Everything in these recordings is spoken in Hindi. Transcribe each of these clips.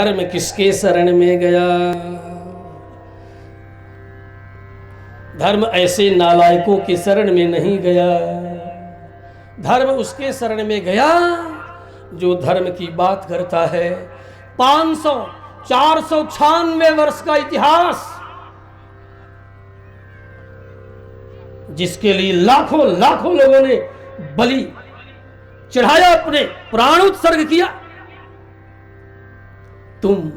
धर्म किसके शरण में गया? धर्म ऐसे नालायकों के शरण में नहीं गया। धर्म उसके शरण में गया जो धर्म की बात करता है। 496 वर्ष का इतिहास, जिसके लिए लाखों लाखों लोगों ने बलि चढ़ाया, अपने प्राण उत्सर्ग किया। तुम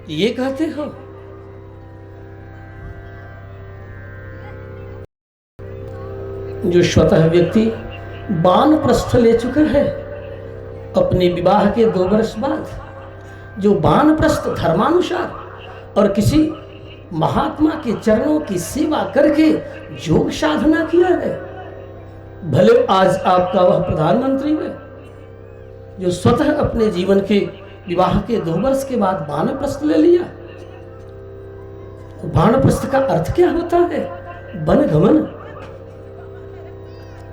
ये कहते हो? जो स्वतः व्यक्ति वानप्रस्थ ले चुका है अपने विवाह के 2 वर्ष बाद, जो वानप्रस्थ धर्मानुसार और किसी महात्मा के चरणों की सेवा करके योग साधना किया है, भले आज आपका वह प्रधानमंत्री है जो स्वतः अपने जीवन के विवाह के 2 वर्ष के बाद वानप्रस्थ ले लिया। वानप्रस्थ का अर्थ क्या होता है? वनगमन।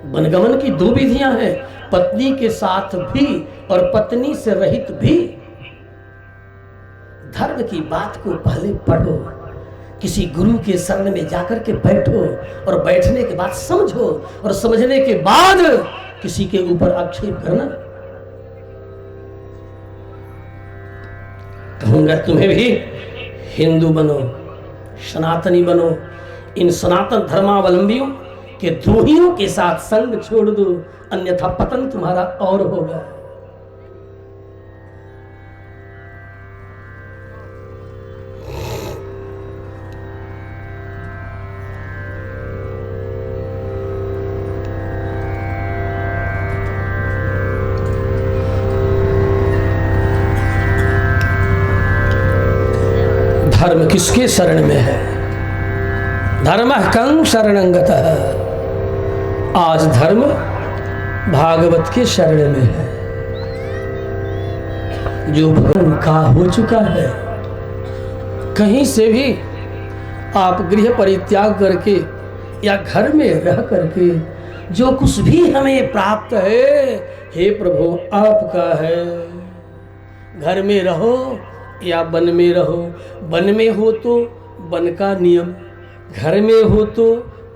वनगमन की 2 विधियां हैं, पत्नी के साथ भी और पत्नी से रहित भी। धर्म की बात को पहले पढ़ो, किसी गुरु के शरण में जाकर के बैठो और बैठने के बाद समझो और समझने के बाद किसी के ऊपर आक्षेप करना। कहूंगा तुम्हें भी हिंदू बनो, सनातनी बनो। इन सनातन धर्मावलंबियों के द्रोहियों के साथ संग छोड़ दो, अन्यथा पतन तुम्हारा और होगा। धर्म किसके शरण में है? धर्मः कं शरणं गतः। आज धर्म भागवत के शरण में है, जो भगवान का हो चुका है। कहीं से भी आप गृह परित्याग करके या घर में रह करके जो कुछ भी हमें प्राप्त है, हे प्रभु आपका है। घर में रहो या वन में रहो, वन में हो तो वन का नियम, घर में हो तो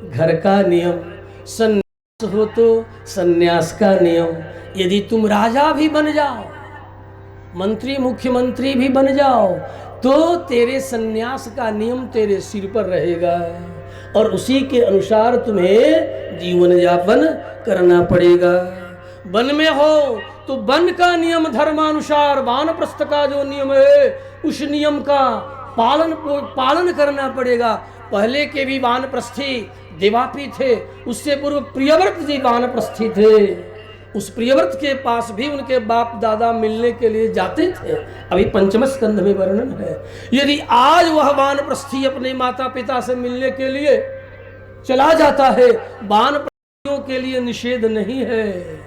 घर का नियम, सन्यास हो तो सन्यास का नियम। यदि तुम राजा भी बन जाओ, मंत्री मुख्यमंत्री भी बन जाओ, तो तेरे सन्यास का नियम तेरे सिर पर रहेगा और उसी के अनुसार तुम्हें जीवन यापन करना पड़ेगा। वन में हो तो वन का नियम धर्मानुसार, वानप्रस्थ का जो नियम है उस नियम का पालन करना पड़ेगा। पहले के भी वानप्रस्थी देवापी थे, उससे पूर्व प्रियव्रत जी वानप्रस्थी थे। उस प्रियव्रत के पास भी उनके बाप दादा मिलने के लिए जाते थे, अभी 5वें स्कंध में वर्णन है। यदि आज वह वानप्रस्थी अपने माता पिता से मिलने के लिए चला जाता है, वानप्रस्थियों के लिए निषेध नहीं है,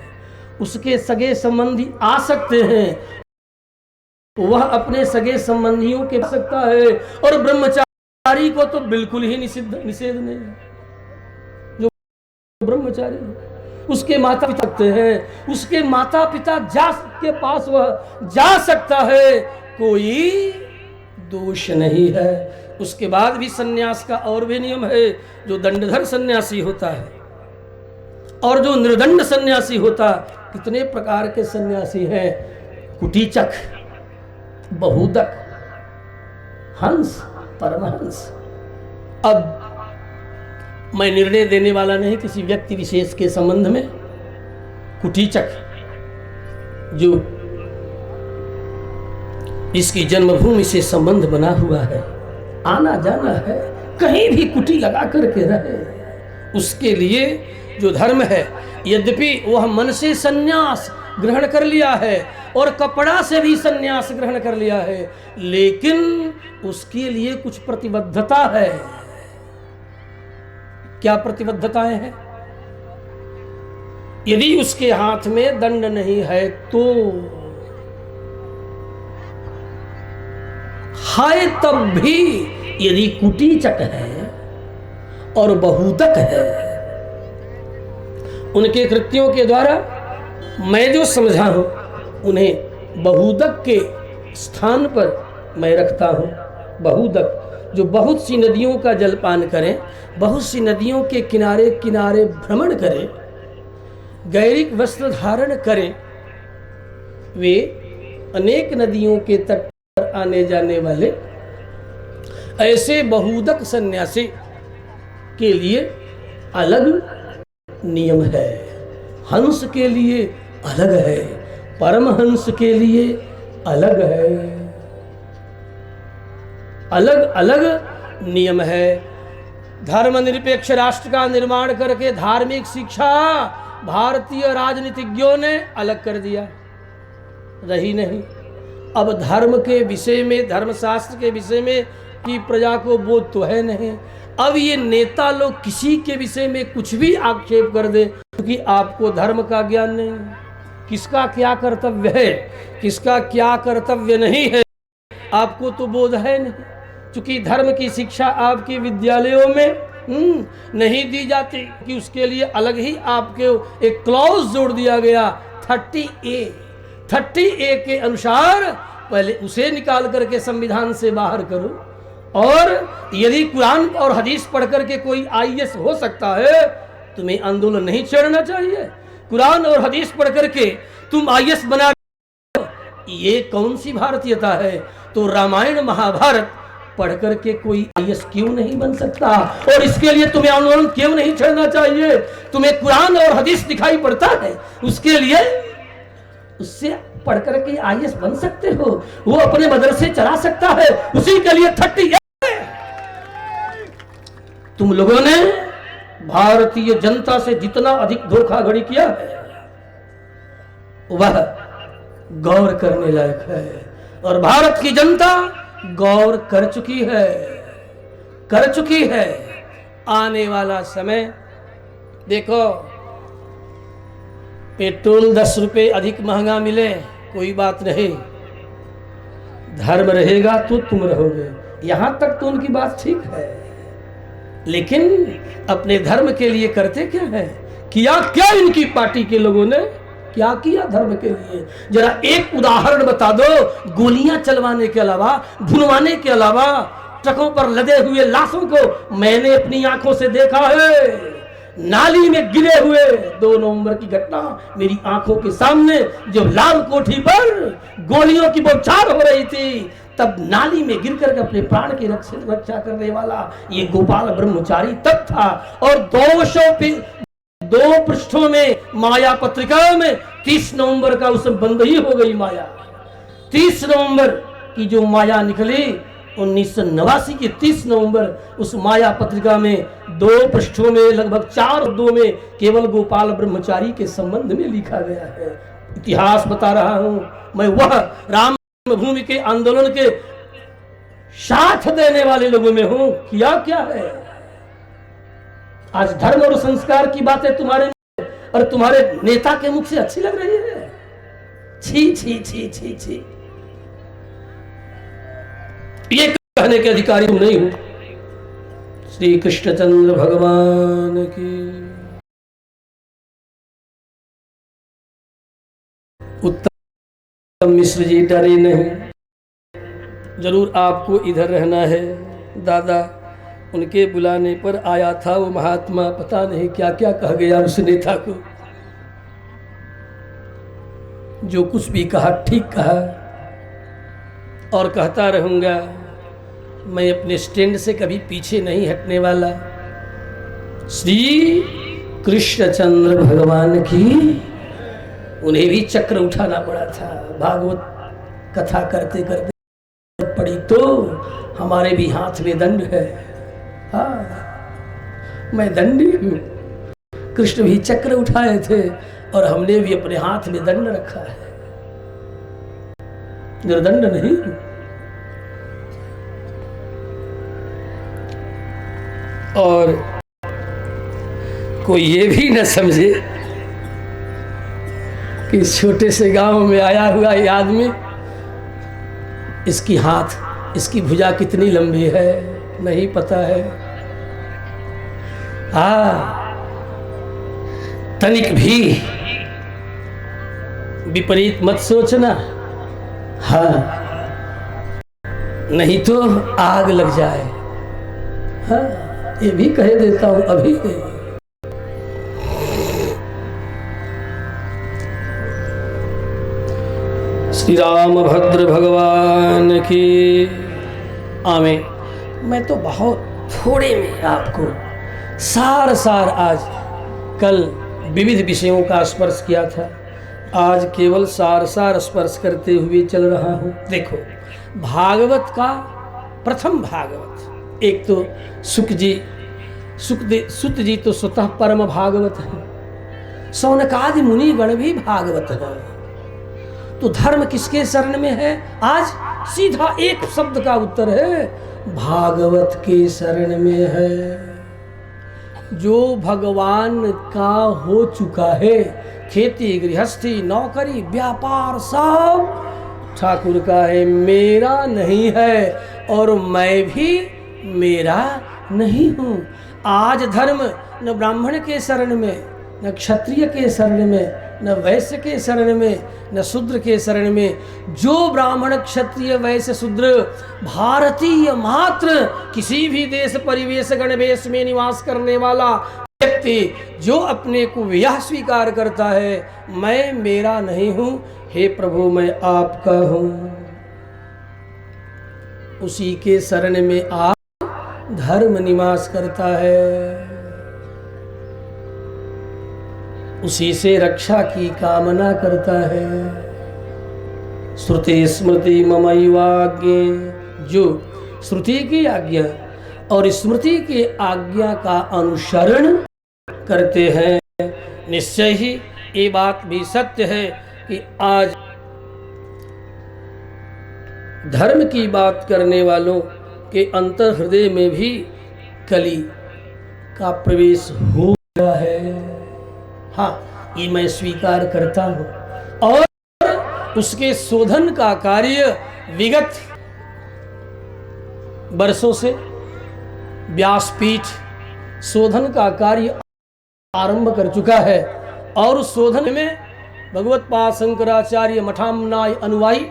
उसके सगे संबंधी आ सकते हैं, वह अपने सगे संबंधियों के आ सकता है। और ब्रह्मचारी को तो बिल्कुल ही निषेध नहीं है। जो ब्रह्मचारी उसके माता पिता सकते हैं, उसके माता पिता के पास वह जा सकता है, कोई दोष नहीं है। उसके बाद भी सन्यास का और भी नियम है। जो दंडधर सन्यासी होता है और जो निर्दंड सन्यासी होता, कितने प्रकार के सन्यासी हैं? कुटीचक, बहुदक, हंस, परमहंस। अब मैं निर्णय देने वाला नहीं किसी व्यक्ति विशेष के संबंध में। कुटीचक जो इसकी जन्मभूमि से संबंध बना हुआ है, आना जाना है, कहीं भी कुटी लगा करके रहे, उसके लिए जो धर्म है, यद्यपि वह मन से सन्यास ग्रहण कर लिया है और कपड़ा से भी सन्यास ग्रहण कर लिया है, लेकिन उसके लिए कुछ प्रतिबद्धता है। क्या प्रतिबद्धताएं हैं? यदि उसके हाथ में दंड नहीं है तो हाय, तब भी यदि कुटीचक है और बहुदक है, उनके कृत्यों के द्वारा मैं जो समझा हूं, उन्हें बहुदक के स्थान पर मैं रखता हूँ बहुदक, जो बहुत सी नदियों का जलपान करें, बहुत सी नदियों के किनारे किनारे भ्रमण करें, गैरिक वस्त्र धारण करें, वे अनेक नदियों के तट पर आने जाने वाले ऐसे बहुदक सन्यासी के लिए अलग नियम है। हंस के लिए अलग है, परमहंस के लिए अलग है, अलग अलग नियम है। धर्मनिरपेक्ष राष्ट्र का निर्माण करके धार्मिक शिक्षा भारतीय राजनीतिज्ञों ने अलग कर दिया, रही नहीं। अब धर्म के विषय में, धर्मशास्त्र के विषय में की प्रजा को बोध तो है नहीं। अब ये नेता लोग किसी के विषय में कुछ भी आक्षेप कर दे, क्योंकि आपको धर्म का ज्ञान नहीं, किसका क्या कर्तव्य है, किसका क्या कर्तव्य नहीं है, आपको तो बोध है नहीं। क्योंकि धर्म की शिक्षा आपके विद्यालयों में नहीं दी जाती, कि उसके लिए अलग ही आपके एक क्लॉज जोड़ दिया गया 30A के अनुसार पहले उसे निकाल करके संविधान से बाहर करो। और यदि कुरान और हदीस पढ़ करके कोई IAS हो सकता है, तुम्हें आंदोलन नहीं छेड़ना चाहिए। कुरान और हदीस पढ़ करके तुम IAS बना, ये कौन सी भारतीयता है? तो रामायण महाभारत पढ़ करके कोई IAS क्यों नहीं बन सकता? और इसके लिए तुम्हें आंदोलन क्यों नहीं छेड़ना चाहिए? तुम्हें कुरान और हदीस दिखाई पड़ता है, उसके लिए उससे पढ़ करके IAS बन सकते हो, वो अपने मदरसे चला सकता है, उसी के लिए 30 तुम लोगों ने भारतीय जनता से जितना अधिक धोखाधड़ी किया है वह गौर करने लायक है। और भारत की जनता गौर कर चुकी है, कर चुकी है। आने वाला समय देखो, पेट्रोल 10 रुपए अधिक महंगा मिले कोई बात नहीं, धर्म रहेगा तो तुम रहोगे, यहां तक तो उनकी बात ठीक है। लेकिन अपने धर्म के लिए करते क्या है? किया क्या इनकी पार्टी के लोगों ने? क्या किया धर्म के लिए? जरा एक उदाहरण बता दो। गोलियां चलवाने के अलावा, भुनवाने के अलावा, ट्रकों पर लदे हुए लाशों को मैंने अपनी आंखों से देखा है। नाली में गिरे हुए 2 नवंबर की घटना मेरी आंखों के सामने, जब लाल कोठी पर गोलियों की बौछार हो रही थी, तब नाली में गिरकर के अपने प्राण की रक्षा करने वाला ये गोपाल ब्रह्मचारी तब था। और 2 पृष्ठों में माया पत्रिका में 30 नवंबर का उस बंद ही हो गई माया। 30 नवंबर की जो माया निकली 1989 की 30 नवंबर, उस माया पत्रिका में 2 पृष्ठों में लगभग 4 शब्दों में केवल गोपाल ब्रह्मचारी के संबंध में लिखा गया है। इतिहास बता रहा हूं मैं, वह राम भूमि के आंदोलन के साथ देने वाले लोगों में हूं। किया क्या है? आज धर्म और संस्कार की बातें तुम्हारे और तुम्हारे नेता के मुख से अच्छी लग रही है? छी छी छी छी छी, ये कहने के अधिकारी तुम नहीं हो। श्री कृष्णचंद्र भगवान की उत्तम मिश्र जी डरे नहीं, जरूर आपको इधर रहना है। दादा उनके बुलाने पर आया था वो महात्मा, पता नहीं क्या क्या कह गया उस नेता को। जो कुछ भी कहा ठीक कहा, और कहता रहूंगा। मैं अपने स्टैंड से कभी पीछे नहीं हटने वाला। श्री कृष्णचंद्र भगवान की, उन्हें भी चक्र उठाना पड़ा था। भागवत कथा करते करते पड़ी तो हमारे भी हाथ में दंड है। हाँ, मैं दंडी हूं। कृष्ण भी चक्र उठाए थे और हमने भी अपने हाथ में दंड रखा है, निर्दंड नहीं। और कोई ये भी न समझे कि इस छोटे से गांव में आया हुआ ये आदमी, इसकी हाथ, इसकी भुजा कितनी लंबी है नहीं पता है। तनिक भी विपरीत मत सोचना। हाँ, नहीं तो आग लग जाए। हाँ, ये भी कह देता हूं अभी। श्री रामभद्र भगवान की आमें। मैं तो बहुत थोड़े में आपको सार आज कल विविध विषयों का स्पर्श किया था, आज केवल सार स्पर्श करते हुए चल रहा हूँ। देखो, भागवत का प्रथम भागवत, एक तो सुत जी तो स्वतः परम भागवत है, सौनकादि मुनि गण भी भागवत है। तो धर्म किसके शरण में है? आज सीधा एक शब्द का उत्तर है, भागवत के शरण में है। जो भगवान का हो चुका है, खेती गृहस्थी नौकरी व्यापार सब ठाकुर का है, मेरा नहीं है और मैं भी मेरा नहीं हूँ। आज धर्म न ब्राह्मण के शरण में, न क्षत्रिय के शरण में, न वैश्य के शरण में, न शूद्र के शरण में। जो ब्राह्मण क्षत्रिय वैश्य शूद्र भारतीय मात्र किसी भी देश परिवेश गणवेश में निवास करने वाला व्यक्ति जो अपने को यह स्वीकार करता है, मैं मेरा नहीं हूँ, हे प्रभु मैं आपका हूँ, उसी के शरण में आप धर्म निवास करता है, उसी से रक्षा की कामना करता है। श्रुति स्मृति ममैवाज्ञे, जो श्रुति की आज्ञा और स्मृति की आज्ञा का अनुसरण करते हैं। निश्चय ही ये बात भी सत्य है कि आज धर्म की बात करने वालों के अंतर हृदय में भी कली का प्रवेश हो गया है। हाँ, ये मैं स्वीकार करता हूँ और उसके शोधन का कार्य विगत वर्षों से व्यासपीठ शोधन का कार्य आरंभ कर चुका है। और उस शोधन में भगवत पाद शंकराचार्य मठामनाय अनुयायी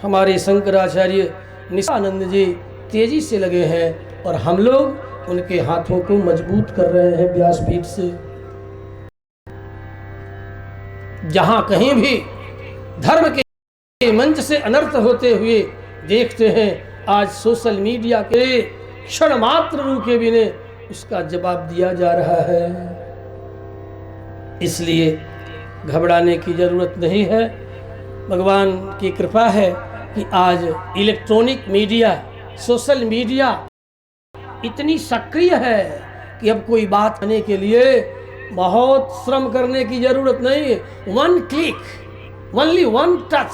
हमारे शंकराचार्य निशानंद जी तेजी से लगे हैं और हम लोग उनके हाथों को मजबूत कर रहे हैं व्यासपीठ से। जहां कहीं भी धर्म के मंच से अनर्थ होते हुए देखते हैं, आज सोशल मीडिया के क्षण मात्र रुके बिना उसका जवाब दिया जा रहा है। इसलिए घबराने की जरूरत नहीं है। भगवान की कृपा है कि आज इलेक्ट्रॉनिक मीडिया, सोशल मीडिया इतनी सक्रिय है कि अब कोई बात करने के लिए बहुत श्रम करने की जरूरत नहीं है। One click, only one touch,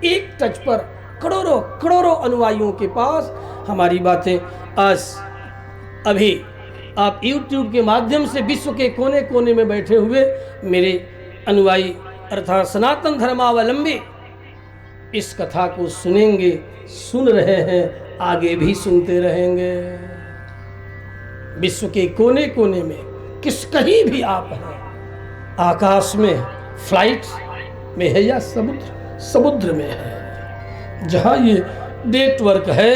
एक टच पर करोड़ों करोड़ों अनुयायियों के पास हमारी बातें आज अभी आप YouTube के माध्यम से विश्व के कोने कोने में बैठे हुए मेरे अनुयायी अर्थात सनातन धर्मावलंबी इस कथा को सुनेंगे, सुन रहे हैं, आगे भी सुनते रहेंगे। विश्व के कोने कोने में कहीं भी आप हैं, आकाश में फ्लाइट में है या समुद्र में है, जहाँ ये नेटवर्क है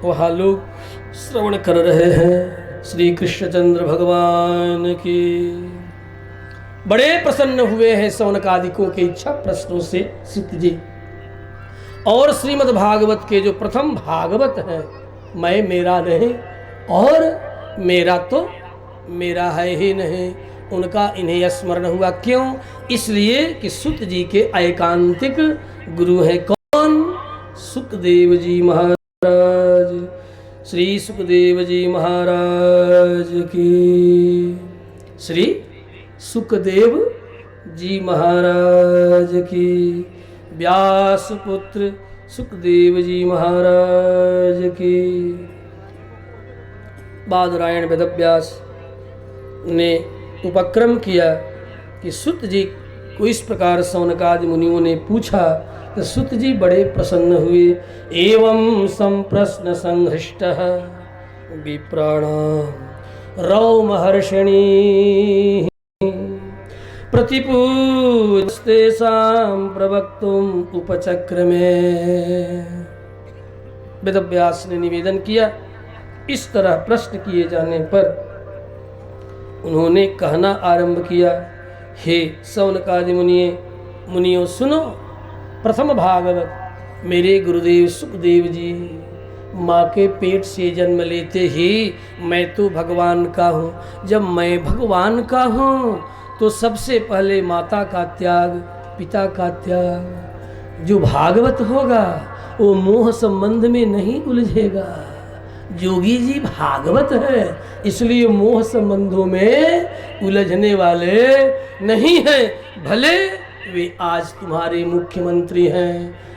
वहाँ लोग श्रवण कर रहे हैं। श्री कृष्णचंद्र भगवान की बड़े प्रसन्न हुए हैं सौनकादिकों के इच्छा प्रश्नों से सुत जी। और श्रीमद् भागवत के जो प्रथम भागवत है, मैं मेरा नहीं और मेरा तो मेरा है ही नहीं, उनका इन्हें स्मरण हुआ। क्यों? इसलिए कि सुत जी के एकांतिक गुरु हैं कौन? सुखदेव जी महाराज। श्री सुखदेव जी महाराज की, श्री सुखदेव जी महाराज की, व्यास पुत्र सुखदेव जी महाराज की। बादरायण वेदव्यास ने उपक्रम किया कि सुत जी को इस प्रकार सौनकादि मुनियों ने पूछा तो सुत जी बड़े प्रसन्न हुए। एवं संप्रश्न संहृष्टः विप्राणां रौमहर्षिणी प्रतिपूस्तेषां प्रवक्तुम उपचक्रमे। वेदव्यास ने निवेदन किया। इस तरह प्रश्न किए जाने पर उन्होंने कहना आरंभ किया, हे सौनकादि मुनियों सुनो। प्रथम भागवत मेरे गुरुदेव सुखदेव जी माँ के पेट से जन्म लेते ही मैं तो भगवान का हूँ। जब मैं भगवान का हूँ तो सबसे पहले माता का त्याग, पिता का त्याग। जो भागवत होगा वो मोह संबंध में नहीं उलझेगा। जोगी जी भागवत है इसलिए मोह संबंधों में उलझने वाले नहीं हैं। भले वे आज तुम्हारे मुख्यमंत्री हैं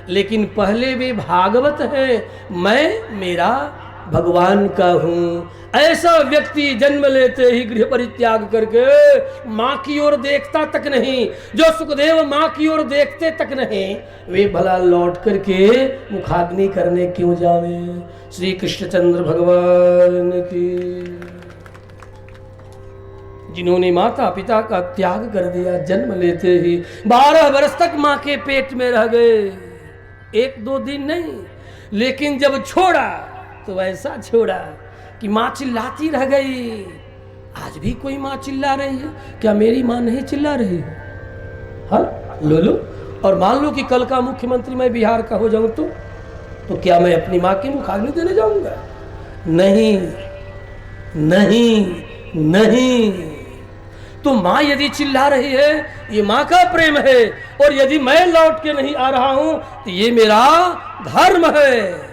लेकिन पहले वे भागवत हैं। मैं मेरा भगवान का हूँ। ऐसा व्यक्ति जन्म लेते ही गृह परित्याग करके माँ की ओर देखता तक नहीं। जो सुखदेव माँ की ओर देखते तक नहीं, वे भला लौट करके मुखाग्नि करने क्यों जावे। श्री कृष्णचंद्र भगवान की। जिन्होंने माता पिता का त्याग कर दिया, जन्म लेते ही 12 वर्ष तक माँ के पेट में रह गए, 1-2 दिन नहीं, लेकिन जब छोड़ा तो ऐसा छोड़ा कि माँ चिल्लाती रह गई। आज भी कोई माँ चिल्ला रही है क्या? मेरी माँ नहीं चिल्ला रही है? हाँ, लो। और मान लो कि कल का मुख्यमंत्री मैं बिहार का हो जाऊं तो क्या मैं अपनी माँ की मुखाग्नि देने जाऊंगा? नहीं नहीं नहीं। तो माँ यदि चिल्ला रही है ये माँ का प्रेम है, और यदि मैं लौट के नहीं आ रहा हूं तो ये मेरा धर्म है।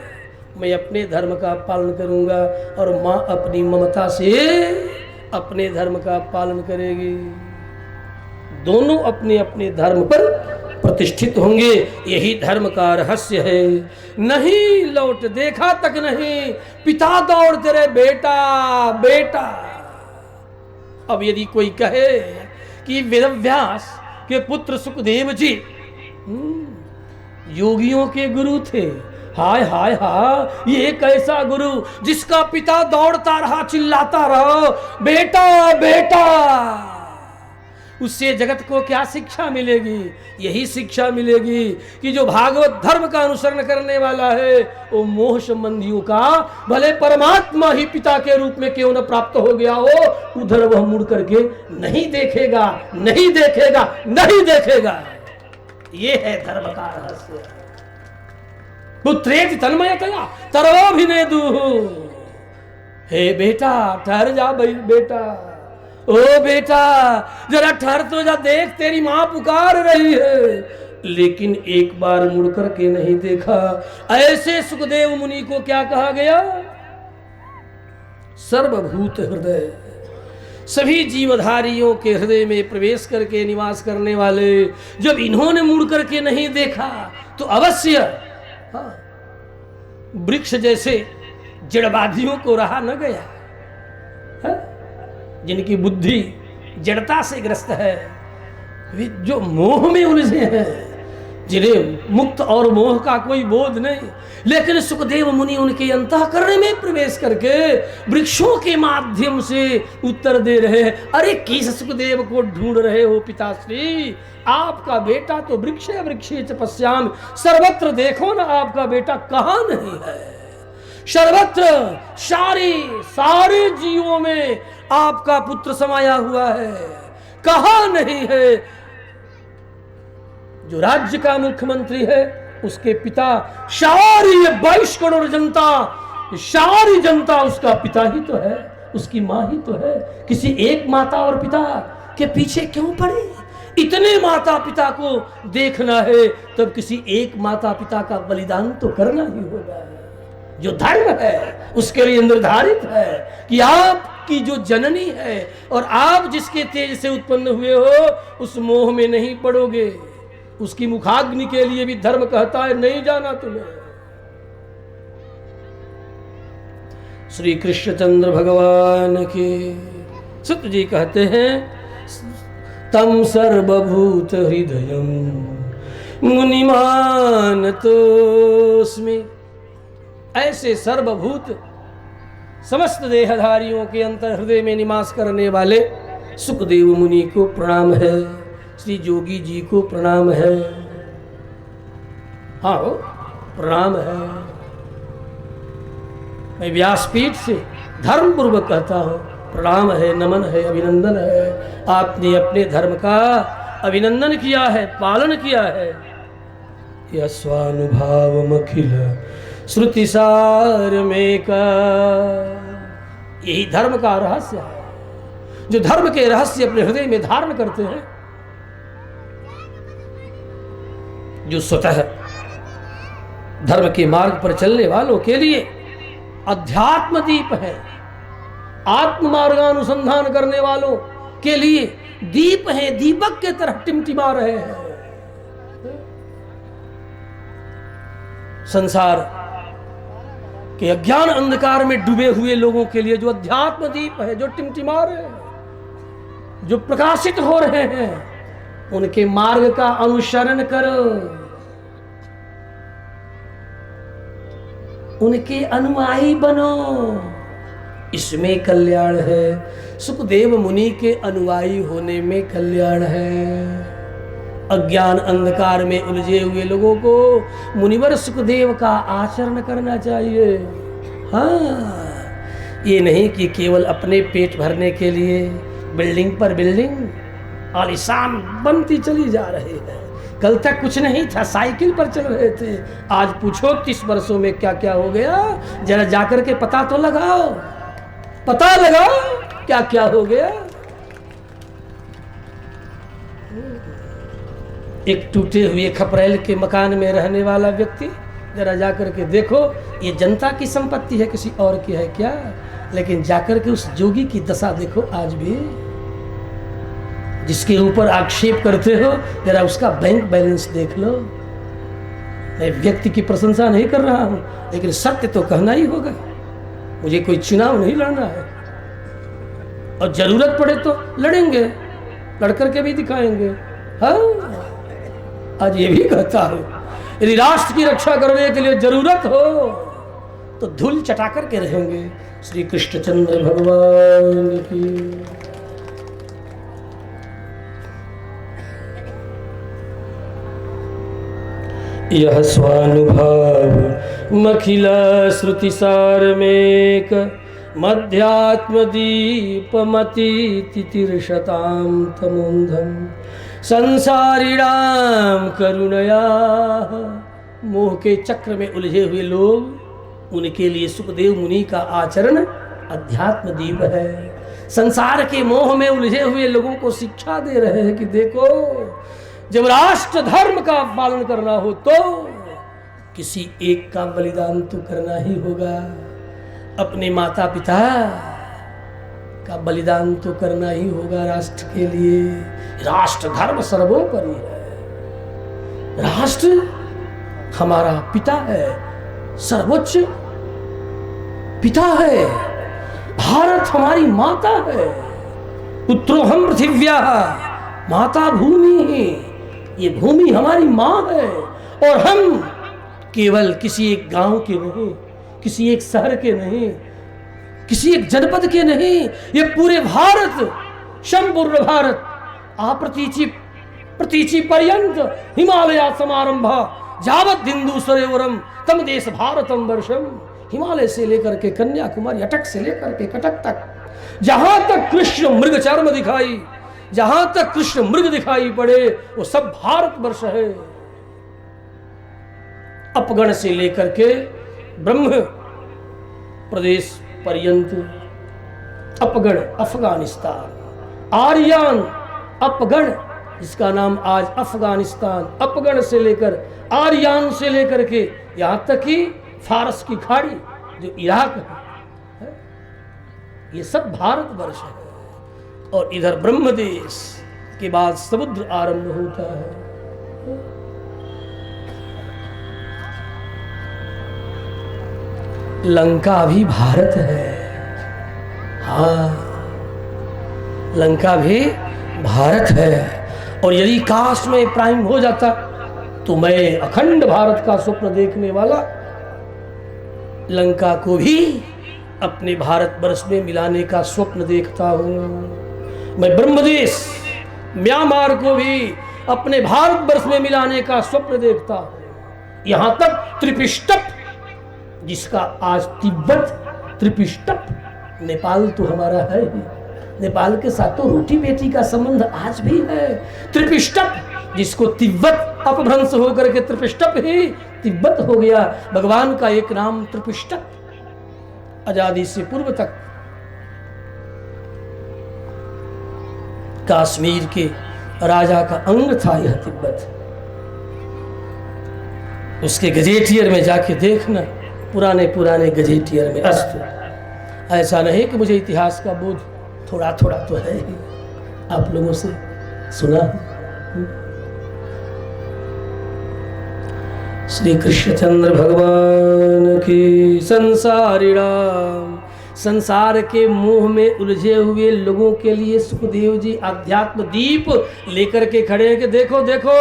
मैं अपने धर्म का पालन करूंगा और माँ अपनी ममता से अपने धर्म का पालन करेगी। दोनों अपने अपने धर्म पर प्रतिष्ठित होंगे। यही धर्म का रहस्य है। नहीं लौट देखा तक नहीं, पिता दौड़ते रहे, बेटा बेटा। अब यदि कोई कहे कि वेदव्यास के पुत्र सुखदेव जी योगियों के गुरु थे, हाय हाय हाय, ये कैसा गुरु जिसका पिता दौड़ता रहा, चिल्लाता रहा, बेटा बेटा। उससे जगत को क्या शिक्षा मिलेगी? यही शिक्षा मिलेगी कि जो भागवत धर्म का अनुसरण करने वाला है वो मोह संबंधियों का भले परमात्मा ही पिता के रूप में क्यों न प्राप्त हो गया हो, उधर वह मुड़ करके नहीं देखेगा, नहीं देखेगा, नहीं देखेगा। ये है धर्म का रहस्य। पुत्रेति तन्मयतया तरवाभिनेदु। हे बेटा ठहर जा बेटा, ओ बेटा जरा ठहर तो जा, देख तेरी मां पुकार रही है। लेकिन एक बार मुड़ करके नहीं देखा। ऐसे सुखदेव मुनि को क्या कहा गया? सर्वभूत हृदय। सभी जीवधारियों के हृदय में प्रवेश करके निवास करने वाले जब इन्होंने मुड़ करके नहीं देखा तो अवश्य वृक्ष जैसे जड़वादियों को रहा न गया। जिनकी बुद्धि जड़ता से ग्रस्त है, वे जो मोह में उलझे हैं, जिन्हें मुक्त और मोह का कोई बोध नहीं, लेकिन सुखदेव मुनि उनके अंतःकरण में प्रवेश करके वृक्षों के माध्यम से उत्तर दे रहे हैं। अरे किस सुखदेव को ढूंढ रहे हो पिताश्री? आपका बेटा तो वृक्ष है, वृक्षे च पश्यामि। सर्वत्र देखो ना, आपका बेटा कहाँ नहीं है। सर्वत्र सारे जीवों में आपका पुत्र समाया हुआ है, कहाँ नहीं है। जो राज्य का मुख्यमंत्री है उसके पिता, सारी 22 करोड़ जनता, सारी जनता उसका पिता ही तो है, उसकी माँ ही तो है। किसी एक माता और पिता के पीछे क्यों पड़े? इतने माता पिता को देखना है तब किसी एक माता पिता का बलिदान तो करना ही होगा। जो धर्म है उसके लिए निर्धारित है कि आपकी जो जननी है और आप जिसके तेज से उत्पन्न हुए हो उस मोह में नहीं पड़ोगे। उसकी मुखाग्नि के लिए भी धर्म कहता है नहीं जाना तुम्हें। श्री कृष्णचंद्र भगवान के सुत जी कहते हैं, तम सर्वभूत हृदयम मुनिमान तोस्मि। ऐसे सर्वभूत समस्त देहधारियों के अंतर हृदय में निवास करने वाले सुखदेव मुनि को प्रणाम है। श्री जोगी जी को प्रणाम है। हाँ हो, प्रणाम है। मैं व्यासपीठ से धर्म पूर्वक कहता हूँ, प्रणाम है, नमन है, अभिनंदन है। आपने अपने धर्म का अभिनंदन किया है, पालन किया है। यह स्वानुभाव अखिल श्रुतिसार में का, यही धर्म का रहस्य है। जो धर्म के रहस्य अपने हृदय में धारण करते हैं, जो स्वतः धर्म के मार्ग पर चलने वालों के लिए अध्यात्म दीप है, आत्म मार्गानुसंधान करने वालों के लिए दीप है, दीपक के तरह टिमटिमा रहे हैं। संसार के अज्ञान अंधकार में डूबे हुए लोगों के लिए जो अध्यात्म दीप है, जो टिमटिमा रहे हैं, जो प्रकाशित हो रहे हैं, उनके मार्ग का अनुसरण करो, उनके अनुयायी बनो, इसमें कल्याण है। सुखदेव मुनि के अनुयायी होने में कल्याण है। अज्ञान अंधकार में उलझे हुए लोगों को मुनिवर सुखदेव का आचरण करना चाहिए। हाँ, ये नहीं कि केवल अपने पेट भरने के लिए बिल्डिंग पर बिल्डिंग आलीशान बनती चली जा रही है। कल तक कुछ नहीं था, साइकिल पर चल रहे थे, आज पूछो 30 वर्षों में क्या क्या हो गया। जरा जाकर के पता तो लगाओ, पता लगाओ क्या क्या हो गया। एक टूटे हुए खपरेल के मकान में रहने वाला व्यक्ति, जरा जाकर के देखो, ये जनता की संपत्ति है, किसी और की है क्या? लेकिन जाकर के उस जोगी की दशा देखो आज भी, जिसके ऊपर आक्षेप करते हो, जरा उसका बैंक बैलेंस देख लो। मैं व्यक्ति की प्रशंसा नहीं कर रहा हूं, लेकिन सत्य तो कहना ही होगा। मुझे कोई चुनाव नहीं लड़ना है, और जरूरत पड़े तो लड़ेंगे, लड़कर के भी दिखाएंगे। हाँ, आज ये भी कहता हूं, यदि राष्ट्र की रक्षा करने के लिए जरूरत हो तो धूल चटा करके रहेंगे। श्री कृष्णचंद्र भगवान की। यह स्वानुभाव मखिला श्रुतिसार मेक मध्यात्म दीपमति तितिर्शतां तमोन्धम संसारिणाम करुणया। मोह के चक्र में उलझे हुए लोग, उनके लिए सुखदेव मुनि का आचरण अध्यात्म दीप है। संसार के मोह में उलझे हुए लोगों को शिक्षा दे रहे हैं कि देखो, जब राष्ट्र धर्म का पालन करना हो तो किसी एक का बलिदान तो करना ही होगा। अपने माता पिता का बलिदान तो करना ही होगा राष्ट्र के लिए। राष्ट्र धर्म सर्वोपरि है। राष्ट्र हमारा पिता है, सर्वोच्च पिता है। भारत हमारी माता है। पुत्रोहम पृथिव्या माता भूमि, ये भूमि हमारी माँ है। और हम केवल किसी एक गांव के नहीं, किसी एक शहर के नहीं, किसी एक जनपद के नहीं, ये पूरे भारत, संपूर्ण भारत, आप्रतीचि प्रतीचि पर्यंत हिमालय समारंभा जावत हिंदू सरोवरम तम देश भारतम वर्षम। हिमालय से लेकर के कन्याकुमारी, अटक से लेकर के कटक तक, जहां तक कृष्ण मृग चर्म दिखाई, जहां तक कृष्ण मृग दिखाई पड़े, वो सब भारतवर्ष है। अपगण से लेकर के ब्रह्म प्रदेश पर्यंत, अपगण अफगानिस्तान, आर्यन अपगण, जिसका नाम आज अफगानिस्तान, अपगण से लेकर आर्यन से लेकर के यहां तक कि फारस की खाड़ी जो इराक है, ये सब भारतवर्ष है। और इधर ब्रह्मदेश के बाद समुद्र आरंभ होता है। लंका भी भारत है। हाँ, लंका भी भारत है। और यदि काश में प्राइम हो जाता तो मैं अखंड भारत का स्वप्न देखने वाला लंका को भी अपने भारतवर्ष में मिलाने का स्वप्न देखता हूँ। मैं ब्रह्मदेश म्यांमार को भी अपने भारतवर्ष में मिलाने का स्वप्न देखता है। यहां तक त्रिपिष्टप, जिसका आज तिब्बत त्रिपिष्टप, नेपाल तो हमारा है ही, नेपाल के साथ तो रोटी बेटी का संबंध आज भी है। त्रिपिष्टप, जिसको तिब्बत अपभ्रंश होकर के त्रिपिष्टप ही तिब्बत हो गया। भगवान का एक नाम त्रिपिष्टप, आजादी से पूर्व तक कश्मीर के राजा का अंग था यह तिब्बत। उसके गजेटियर में जाके देखना, पुराने पुराने गजेटियर में अस्त। ऐसा नहीं कि मुझे इतिहास का बोध थोड़ा थोड़ा तो है ही, आप लोगों से सुना। श्री कृष्णचंद्र भगवान की संसारिणाम। संसार के मोह में उलझे हुए लोगों के लिए सुखदेव जी आध्यात्म दीप लेकर के खड़े हैं कि देखो देखो